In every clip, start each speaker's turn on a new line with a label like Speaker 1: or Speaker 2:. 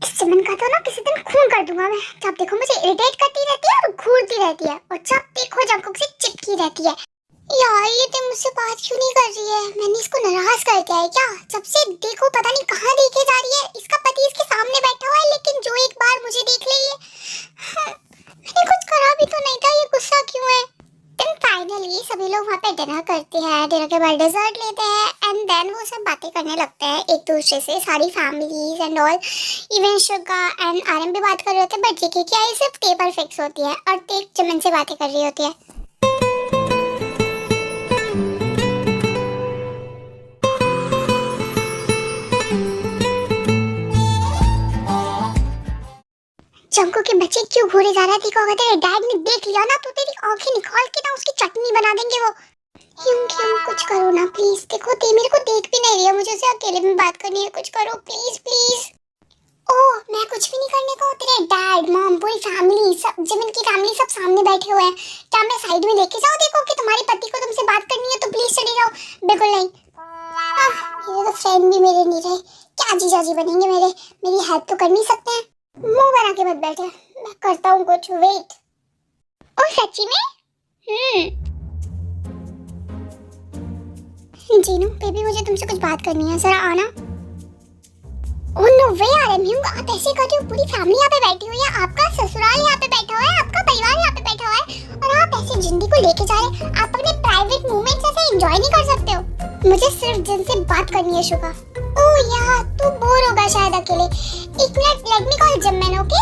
Speaker 1: इस चमन का तो ना किसी दिन खून कर दूंगा मैं। जब देखो मुझे इरिटेट करती रहती है और घूरती रहती है, और जब देखो जंकुक से चिपकी रहती है। यार ये तो मुझसे बात क्यों नहीं कर रही है? मैंने इसको नाराज कर दिया है क्या? जब से देखो पता नहीं कहाँ देखे जा रही है। इसका पति इसके सामने बैठा हुआ है, लेकिन जो एक बार मुझे देख ले ये मैंने कुछ करा भी तो नहीं था, ये गुस्सा क्यों है? देन फाइनली सभी लोग वहाँ पे डिनर करते हैं। डिनर के बाद डेजर्ट लेते हैं एंड देन वो सब बातें करने लगते हैं एक दूसरे से, सारी families and all. Even Suga and RM भी बात कर रहे होते हैं, बट जेके की आई सिर्फ टेबल फिक्स होती है और टेक चमन से बातें कर रही होती है। चंको के बच्चे क्यों घूरे जा रहा है? देखो अगर तेरे डैड ने देख लिया ना तो तेरी आंखें निकाल के ना उसकी चटनी बना देंगे वो। क्यों कुछ करो ना प्लीज। देखो ते मेरे को देख भी नहीं रही है, मुझे उसे अकेले में बात करनी है। कुछ करो प्लीज प्लीज। ओह मैं कुछ भी नहीं करने को। तेरे डैड मॉम पूरी फैमिली सब, जिमिन की फैमिली सब सामने बैठे हुए हैं। क्या मैं साइड में लेके जाऊं? देखो कि तुम्हारे पति को तुमसे बात करनी है तो प्लीज चले जाओ। बिल्कुल नहीं। ये तो फ्रेंड भी मेरे नहीं रहे, क्या जीजाजी बनेंगे मेरे? मेरी हेल्प तो कर नहीं सकते हैं। मुंह बना के मत बैठे, मैं करता हूँ कुछ। वेट। ओ सच्ची में? जीनू बेबी मुझे तुमसे कुछ बात करनी है, जरा आना। ओह नो वे आरएम ह्यूंग, आप ऐसे कर रहे हो? पूरी फैमिली यहाँ पे बैठी हुई है, आपका ससुराल यहाँ पे बैठा हुआ है, आपका परिवार यहाँ पे बैठा हुआ है, और आप ऐसे जिंदगी को लेके जा रहे हैं। आप अपने प्राइवेट मोमेंट्स ऐसे एंजॉय नहीं कर सकते हो? मुझे सिर्फ जिनसे बात करनी है शुगा। ओह यार तू बोर होगा शायद अकेले। एक minute, let me call Jimin. Okay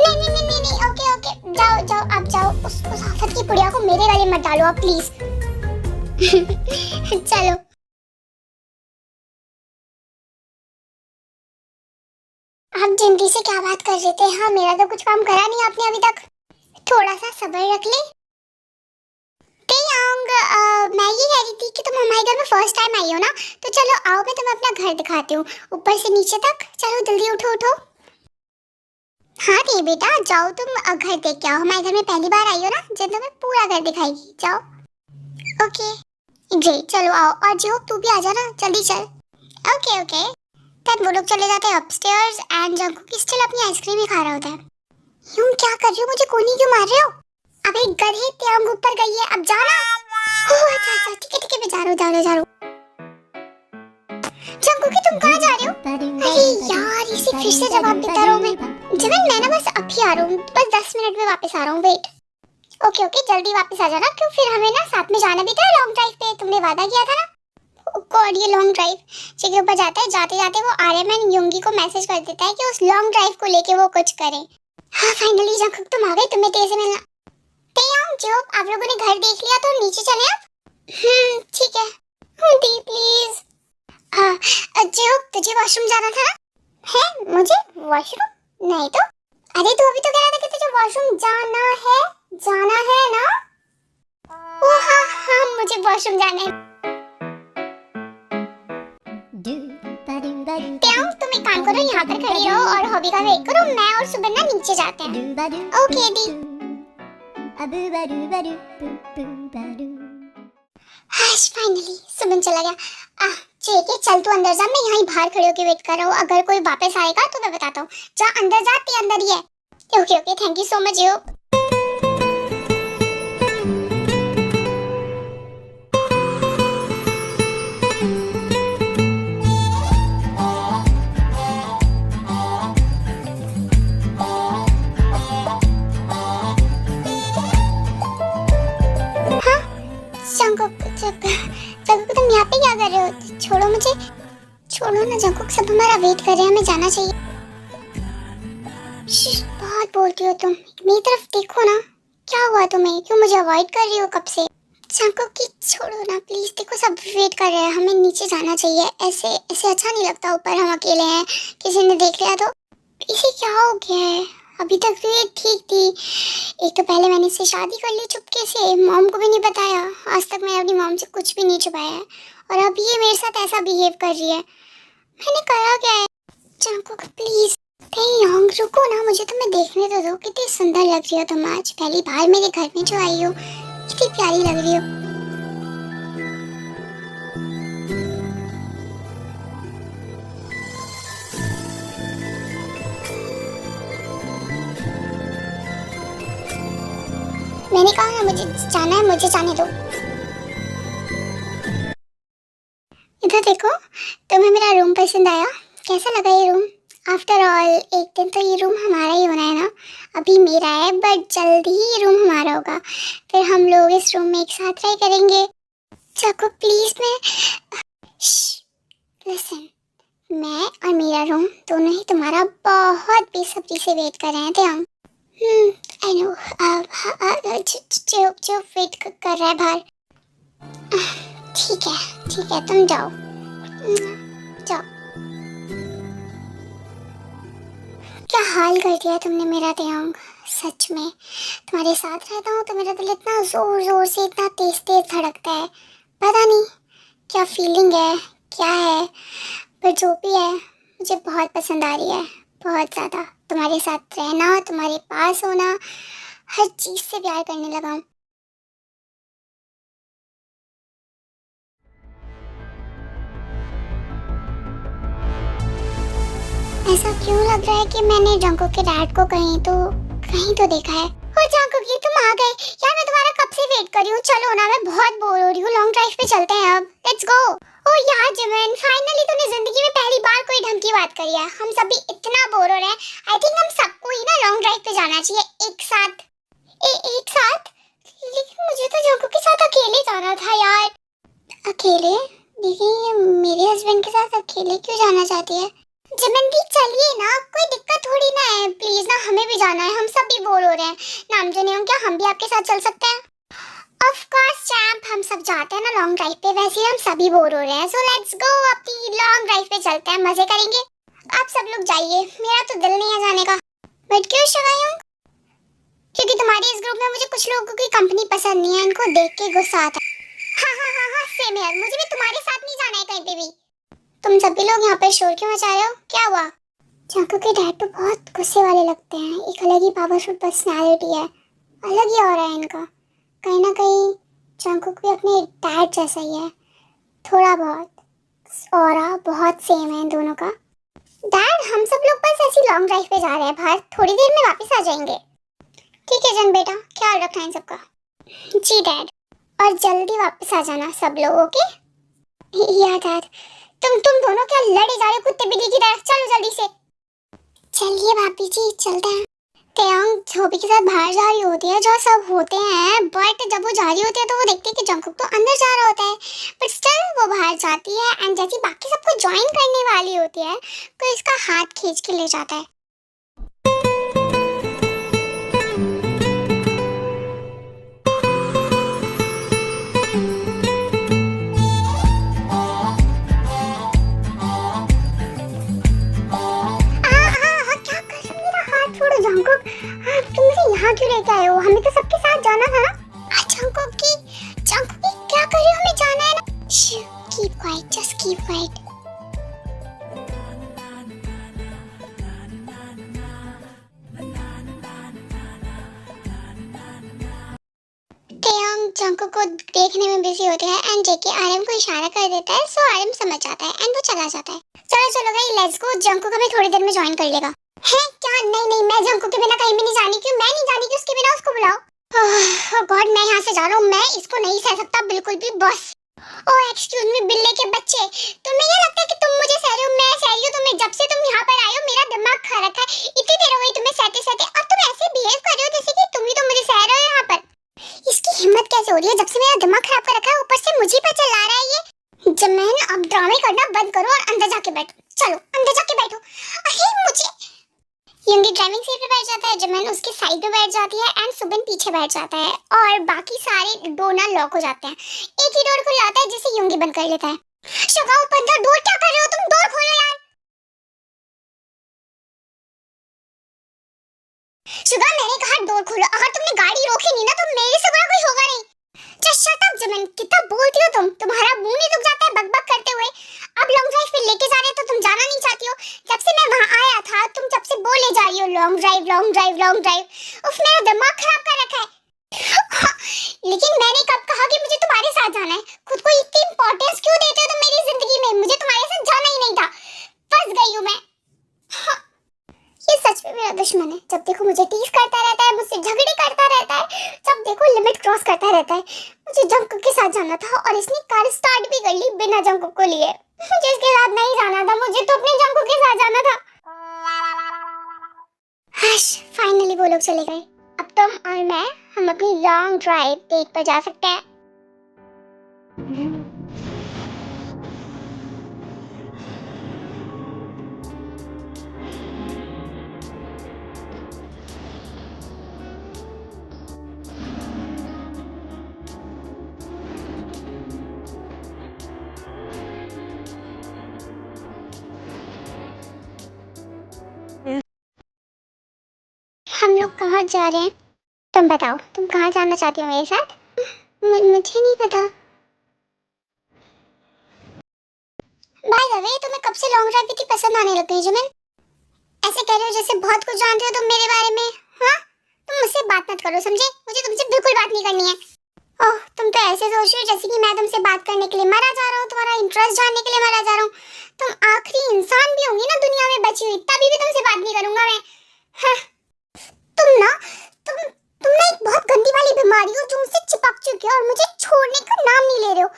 Speaker 1: नहीं ओके ओके जाओ जाओ आप जाओ। उस आफत की पुड़िया को मेरे गले मत डालो आप प्लीज। चलो आप जिंदगी से क्या बात कर रहे थे? हाँ मेरा तो कुछ काम करा नहीं आपने अभी तक। थोड़ा सा सब्र रख ले। मैं ये कह रही थी कि तुम हमारे घर में फर्स्ट टाइम आई हो ना, तो चलो आओ मैं तुम्हें अपना घर दिखाती हूँ ऊपर से नीचे तक। चलो जल्दी उठो उठो। हाँ नहीं बेटा जाओ तुम घर देख के आओ। हमारे घर में पहली बार आई हो ना, जिन तुम्हें पूरा घर दिखाएगी। जाओ। ओके ग्रेट चलो आओ। और जो तू भी आ जा ना, जल्दी चल। Okay okay. तब वो लोग चले जाते हैं अपस्टेयर्स एंड जंकुक स्टिल अपनी आइसक्रीम ही खा रहा होता है। यूं क्या कर रहे हो? मुझे कोनी क्यों मार रहे हो? अबे गधे तेरे ऊपर गई है, अब जाना। ओह अच्छा ठीक है मैं जा रहा हूँ। जंकुक तुम कहाँ जा रहे हो? अरे यार इसे फिर से जवाब देता रहूं मैं। जिमिन मैं ना बस अभी आ रहा हूँ, बस 10 मिनट में वापस आ रहा हूँ। वेट। ओके जल्दी वापस आ जाना, क्यों फिर हमें ना साथ में जाना भी था लॉन्ग ड्राइव पे, तुमने वादा किया था ना। गॉड ये लॉन्ग ड्राइव के ऊपर जाता है, जाते जाते वो आर्यन एंड युंगी को मैसेज कर देता है कि उस लॉन्ग ड्राइव को लेके वो कुछ करें। हाँ फाइनली जंकुक तुम आ गए, तुम्हें तेरे से मिलना। जो आप लोगों ने घर देख लिया तो नीचे चले आप। ठीक है दी प्लीज। जो तुझे वॉशरूम जाना था ना? है मुझे वॉशरूम? नहीं तो। अरे तू अभी तो कह रहा था कि तुझे वॉशरूम जाना है ना? ओ हाँ मुझे वॉशरूम जाना है। तुम एक काम करो, यहाँ पर खड़ी रहो और हॉबी का वेट करो। मैं और सुबन्ना नीचे जाते हैं। ओके दी। फाइनली सुमन चला गया। ठीक है चल तू अंदर जा, मैं यहाँ बाहर खड़ी होकर वेट कर रहा हूँ। अगर कोई वापस आएगा तो मैं बताता हूँ। जा अंदर जा, ते अंदर ही है। Okay thank you so much you. Jungkook तुम यहाँ पे क्या कर रहे हो? छोड़ो मुझे, छोड़ो ना जंकुक, सब हमारा वेट कर रहे हैं, हमें जाना चाहिए। बहुत बोलती हो तुम, मेरी तरफ देखो ना। क्या हुआ तुम्हें? क्यों मुझे अवॉइड कर रही हो कब से? जंकुक की छोड़ो ना प्लीज, देखो सब वेट कर रहे हैं, हमें नीचे जाना चाहिए। ऐसे ऐसे अच्छा नहीं लगता, ऊपर हम अकेले हैं, किसी ने देख लिया तो। इसे क्या हो गया है? अभी तक तो ये ठीक थी। एक तो पहले मैंने इससे शादी कर ली चुपके से, मॉम को भी नहीं बताया। आज तक मैंने अपनी मॉम से कुछ भी नहीं छुपाया है, और अब ये मेरे साथ ऐसा बिहेव कर रही है। मैंने करा क्या है? जंकुक प्लीज कहीं योंग रुको ना, मुझे तुम्हें देखने तो दो। कितनी सुंदर लग रही हो तुम आज, पहली बार मेरे घर में जो आई हो, कितनी प्यारी लग रही हो। मैंने कहा ना मुझे जाना है, मुझे जाने दो। इधर देखो, तुम्हें मेरा रूम पसंद आया? कैसा लगा ये रूम? आफ्टर ऑल एक दिन तो ये रूम हमारा ही होना है ना। अभी मेरा है बट जल्दी ही ये रूम हमारा होगा। फिर हम लोग इस रूम में एक साथ रह करेंगे। चाको प्लीज, लिसन, मैं और मेरा रूम दोनों ही तुम्हारा बहुत बेसब्री से वेट कर रहे थे हम। आई नो, चुप चुप वेट कर रहा है बाहर। ठीक है तुम जाओ जाओ। क्या हाल कर दिया तुमने मेरा तेयांग, सच में। तुम्हारे साथ रहता हूँ तो मेरा दिल इतना जोर जोर से, इतना तेज तेज धड़कता है। पता नहीं क्या फीलिंग है, क्या है, पर जो भी है मुझे बहुत पसंद आ रही है, बहुत ज़्यादा। तुम्हारे साथ रहना, तुम्हारे पास होना, हर चीज़ से प्यार करने लगा हूँ। ऐसा क्यों लग रहा है कि मैंने जंकुक के डैड को कहीं तो देखा है। और जंकुक ये तुम आ गए यार, मैं तुम्हारा कब से वेट कर रही हूँ। चलो ना, मैं बहुत बोर हो रही हूँ। लॉन्ग ड्राइव पे चलते हैं अब, लेट्स गो। ओ यार जिमिन, फाइनली तूने जिंदगी में पहली बार कोई ढंग की बात करी है। हम सभी इतना बोर हो रहे हैं। आई थिंक हम सबको ही ना लॉन्ग ड्राइव पे जाना चाहिए एक साथ। एक साथ? लेकिन मुझे तो जंकुक के साथ अकेले जाना था यार। अकेले? लेकिन मेरे हस्बैंड के साथ अकेले क्यों जाना चाहती है? जिमिन दी चलिए ना, कोई दिक्कत थोड़ी ना है। प्लीज ना, हमें भी जाना है, हम सब भी बोर हो रहे हैं। नाम जाने हम, क्या हम भी आपके साथ चल सकते हैं? ऑफ कोर्स चैंप, हम सब जाते हैं ना लॉन्ग ड्राइव पे। वैसे ही हम सभी बोर हो रहे हैं, सो लेट्स गो। अपनी लॉन्ग ड्राइव पे चलते हैं, मजे करेंगे। आप सब लोग जाइए, मेरा तो दिल नहीं है जाने का। बट क्यों शगायूं? क्योंकि तुम्हारे इस ग्रुप में मुझे कुछ लोगों की कंपनी पसंद नहीं है, इनको देख के गुस्सा आता है। हाँ, सेम यार, मुझे भी तुम्हारे साथ नहीं जाना है कहीं पे भी। तुम सभी लोग यहाँ पर शोर क्यों मचा रहे हो? क्या हुआ? चाकू के डैड तो बहुत गुस्से वाले लगते हैं। एक अलग ही पावरफुल पर्सनालिटी है, अलग ही ऑरा है इनका। कहीं ना कहीं चाकू भी अपने डैड जैसा ही है, थोड़ा बहुत ऑरा बहुत सेम है इन दोनों का। डैड, हम सब लोग बस ऐसी लॉन्ग ड्राइव पे जा रहे हैं बाहर, थोड़ी देर में वापस आ जाएंगे। ठीक है जन बेटा, ख्याल रखना इन सबका। जी डैड, और जल्दी वापस आ जाना सब लोग, ओके? या डैड। तुम दोनों क्या लड़े जा रहे हो कुत्ते बिल्ली की तरह? चलो जल्दी से। चलिए भाभी जी चलते हैं। तेयांग धोबी के साथ बाहर जा रही होती है, जो सब होते हैं, बट जब वो जा रही होती है तो वो देखते हैं कि जंकुक तो अंदर जा रहा होता है, बट स्टिल वो बाहर जाती है। एंड जैसे बाकी सबको ज्वाइन करने वाली होती है तो इसका हाथ खींच के ले जाता है। जंकुक, तुम मुझे यहाँ क्यों लेके आए हो? हमें तो सबके साथ जाना था ना। जंकुक की क्या कर रही हो? हमें जाना है ना। Keep quiet, just keep quiet. Taeyang Jungkook को देखने में बिजी होते हैं एंड जेके आरएम को इशारा कर देता है, सो आरएम समझ जाता है एंड वो चला जाता है। चलो गाइस, लेट्स गो। जंकुक हमें थोड़ी देर में ज्वाइन कर लेगा। है क्या? नहीं, मैं जंकुक के बिना कहीं भी नहीं जानी। क्यों मैं नहीं जानी? कि उसके बिना उसको बुलाओ। ओह गॉड, मैं यहाँ से जा रहा हूँ। मैं इसको नहीं सह सकता बिल्कुल भी, बस। ओह एक्सक्यूज मी बिल्ले के बच्चे, तुम्हें ये लगता है कि तुम मुझे सह रहे हो? मैं सह रही हूँ तुम्हें। जब से तुम यहाँ पर आए हो मेरा दिमाग खा रखा है। इतनी देर हो गई तुम्हें सहते और तुम ऐसे बिहेव कर रहे हो जैसे कि तुम ही तो मुझे सह रहे हो यहाँ पर। इसकी हिम्मत कैसे हो रही है? जब से मेरा दिमाग खराब कर रखा है, ऊपर से मुझे पर चला रहा है ये। जमीन, अब ड्रामे करना बंद करो और अंदर जाके बैठो। चलो अंदर जाके बैठो। अरे मुझे यंगी ड्राइविंग सीट पे बैठ जाता है, जमीन उसके साइड में बैठ जाती है एंड सुबिन पीछे बैठ जाता है और बाकी सारे डोर ना लॉक हो जाते हैं। एक ही डोर खुल जाता है जिसे यंगी बंद कर लेता है। शगाओ पंद्रह, डोर क्या कर रहे हो तुम? डोर खोलो यार। शुगा, मैंने कहा डोर खोलो। अगर तुमने गाड़ी रोकी नहीं ना तो मेरे से बड़ा कोई होगा नहीं। जस्ट शट अप जमीन, कितना बोलती हो तुम? तुम्हारा मुंह नहीं दुख जाता है बकबक करते हुए? अब लॉन्ग ड्राइव पे लेके जा रहे तो तुम जाना नहीं चाहती हो? जब से मैं वहां आया था तुम जब से बोले जा रही हो लॉन्ग ड्राइव। उफ, मेरा दिमाग खराब कर रखा है। लेकिन मैंने कब कहा कि मुझे तुम्हारे साथ जाना है? खुद को इतनी इंपॉर्टेंस क्यों देते हो तुम मेरी जिंदगी में? मुझे तुम्हारे साथ जाना ही नहीं था, फंस गई हूं मैं। ये सच में मेरा दुश्मन है। जब देखो मुझे टीज करता रहता है, मुझसे झगड़े करता रहता है, जब देखो लिमिट क्रॉस करता रहता है। मुझे जंगकुक के साथ जाना था और इसने कार स्टार्ट भी कर ली बिना जंगकुक को लिए। मुझे इसके साथ नहीं जाना था, मुझे तो अपने जंगकुक के साथ जाना था। हश, फाइनली वो लोग चले गए। अब तो और मैं हम अपनी लॉन्ग ड्राइव डेट पर जा सकते हैं। हम लोग कहाँ जा रहे हैं? तुम बताओ, तुम कहाँ जाना चाहती हो मेरे साथ? मुझे नहीं पता। बाय द वे, तुम्हें कब से लॉन्ग ड्राइव इतनी पसंद आने लग गई जिमिन? ऐसे कह रहे हो जैसे बहुत कुछ जानते हो तुम मेरे बारे में। हाँ, तुम मुझसे बात मत करो, समझे? मुझे तुमसे बिल्कुल बात नहीं करनी है। ओह, तुम तो ऐसे सोच रही हो जैसे कि मैं तुमसे बात करने के लिए मरा जा रहा हूँ, तुम्हारा इंटरेस्ट जानने के लिए मरा जा रहा हूँ। तुम आखिरी इंसान भी होंगी ना दुनिया में बची हुई, तभी भी तुमसे बात नहीं करूंगा मैं। हाँ, तुम ना एक बहुत गंदी वाली बीमारी हो जो मुझसे चिपक चुकी है और मुझे छोड़ने का नाम नहीं ले रहे हो।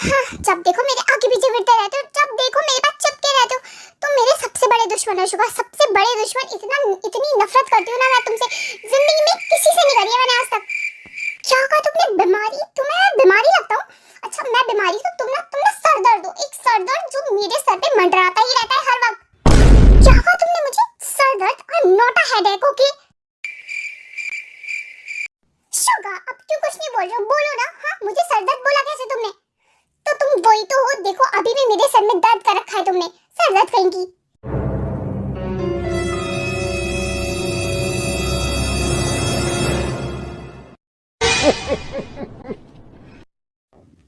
Speaker 1: हाँ, जब देखो मेरे आगे पीछे फिरते रहते हो, जब देखो मेरे पास चिपके रहते हो। तुम मेरे सबसे बड़े दुश्मन हो शुगा, सबसे बड़े दुश्मन। इतनी नफरत करती हूँ ना मैं तुमसे, जिंदगी में किसी से नहीं करी है मैंने आज तक। क्या कहा तुमने? बीमारी? तुम्हें बीमारी लगता हूँ? अच्छा, मैं बीमारी तो तुम ना सर दर्द हो, एक सर दर्द जो मेरे सर पे मंडराता ही रहता है हर वक्त। क्या कहा तुमने मुझे? सर दर्द? I am not a headache, okay? Suga, अब क्यों कुछ नहीं बोल रहे हो? बोलो ना। हाँ, मुझे सर दर्द बोला कैसे तुमने? तो तुम वही तो हो, देखो अभी भी मेरे सर में दर्द कर रखा है तुमने। सर दर्द कहेंगी।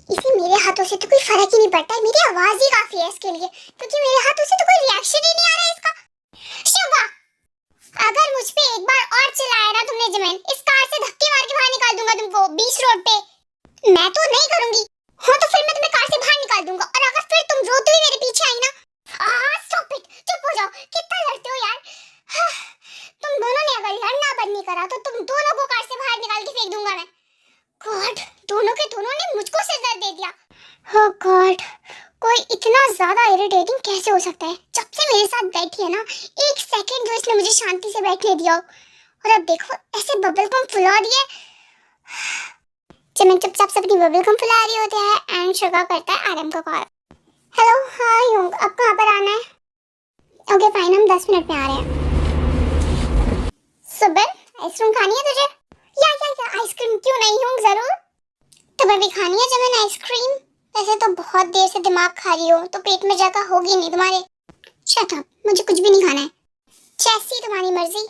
Speaker 1: इसे मेरे हाथों से तो कोई फर्क ही नहीं पड़ता है, मेरी आवाज ही काफी है इसके लिए, क्योंकि मेरे हाथों से तो कोई रिएक्शन ही नहीं आ रहा है इसका। शुगा, अगर मुझ पे एक बार और चिल्लाया ना तुमने जिमिन, इस कार से धक्के मार के बाहर निकाल दूंगा तुमको बीच रोड पे। मैं तो नहीं करूंगी। हाँ, तो फिर मैं तुम्हें कार से बाहर निकाल दूंगा, और अगर फिर तुम रोते हुए मेरे पीछे आई ना, स्टॉप इट, चुप हो जाओ। कितना लड़ते हो यार। तुम दोनों ने अगर लड़ना बंद नहीं करा तो तुम दोनों को कार से बाहर निकाल के फेंक दूंगा मैं। गॉड, दोनों के दोनों ने मुझको सिर दर्द दे दिया। ओह गॉड, कोई इतना ज्यादा इरिटेटिंग कैसे हो सकता है? जब से मेरे साथ बैठी है ना, एक सेकंड जो इसने मुझे शांति से बैठने दिया, और अब देखो ऐसे बबल गम फुला दिए। जिमिन चुपचाप से अपनी बबल गम फुला रही होती है एंड शुगा करता है आरएम को कॉल। हेलो, हाँ यूंग, अब कहाँ पर आना है? ओके फाइन, हम 10 मिनट में आ रहे हैं। सुबह आइसक्रीम खानी है तुझे? या आइसक्रीम क्यों नहीं यूंग, जरूर। तुम्हें भी खानी है जिमिन आइसक्रीम? वैसे तो बहुत देर से दिमाग खा रही हो, तो पेट में जगह होगी नहीं तुम्हारे। शट अप, मुझे कुछ भी नहीं खाना है। जैसी तुम्हारी मर्जी।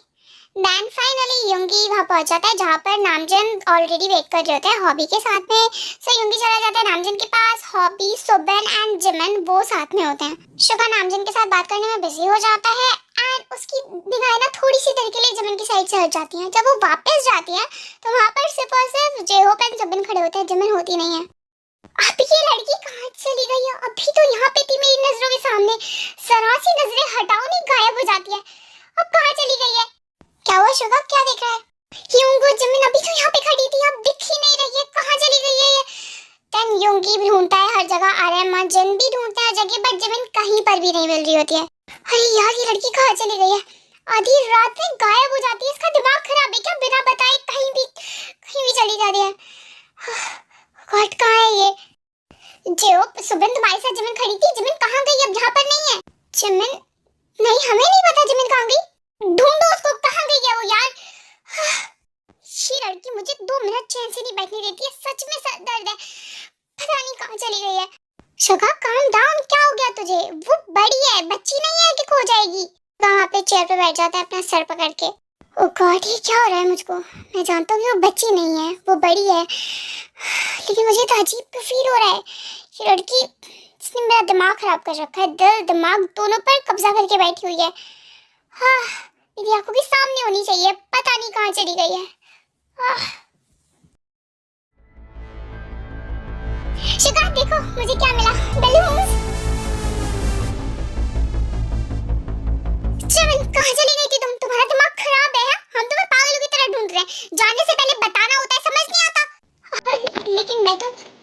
Speaker 1: देन फाइनली युंगी वहाँ पहुंच जाता है जहाँ पर नामजन ऑलरेडी वेट कर रहे होते हैं हॉबी के साथ में। सो युंगी चला जाता है नामजन के पास। हॉबी, सुबन एंड जिमिन वो साथ में होते हैं। शुगा नामजन के साथ बात करने में बिजी हो जाता है एंड उसकी निगाहें ना थोड़ी सी देर के लिए जिमिन की साइड से हट जाती हैं। जब वो वापस जाती है तो वहाँ पर सिर्फ और सिर्फ जेहोप एंड जिमिन खड़े होते हैं, जिमिन होती नहीं है। अब ये लड़की कहाँ चली गई है? अभी तो यहाँ पे थी मेरी नजरों के सामने, जरा सी नजरें हटाओ नहीं गायब हो जाती है। अब कहाँ चली गई है? क्या हुआ शुगा, क्या देख रहा है? युंगी जिमिन अभी तो यहाँ पे खड़ी थी, अब दिख ही नहीं रही है, कहाँ चली गई है ये? देन युंगी भी ढूंढता है हर जगह, आर्यन जिन भी ढूंढता है हर जगह, बट जिमिन कहीं पर भी नहीं मिल रही होती है। अरे यार, ये लड़की कहाँ चली गई है? आधी रात में गायब हो जाती है, इसका दिमाग खराब है क्या? बिना बताए कहीं भी चली जा रही है। गॉड, कहाँ है ये? जो सुबह तुम्हारे साथ जिमिन खड़ी थी, जिमिन कहाँ गई? अब यहाँ पर नहीं है जिमिन। नहीं, हमें नहीं पता जिमिन कहाँ गई। ढूंढो उसको, कहाँ गई है वो यार? ये लड़की मुझे 2 मिनट चैन से नहीं बैठने देती है, सच में सर दर्द है, पता नहीं कहाँ चली गई है। शुगा काम डाउन, क्या हो गया तुझे? वो बड़ी है, बच्ची नहीं है कि खो जाएगी। वहाँ पे चेयर पे बैठ जाता है अपना सर पकड़ के। ओ गॉड, ये क्या हो रहा है मुझको? मैं जानता हूँ कि वो बच्ची नहीं है, वो बड़ी है, लेकिन मुझे तो अजीब फील हो रहा है। ये लड़की, इसने मेरा दिमाग खराब कर रखा है, दिल दिमाग दोनों पर कब्जा करके बैठी हुई है। हाँ, मेरी आंखों के सामने होनी चाहिए, पता नहीं कहाँ चली गई है। शिका, देखो मुझे क्या मिला, बलून्स। जिमिन, कहाँ चली गई थी तुम? तुम्हारा दिमाग मैं तो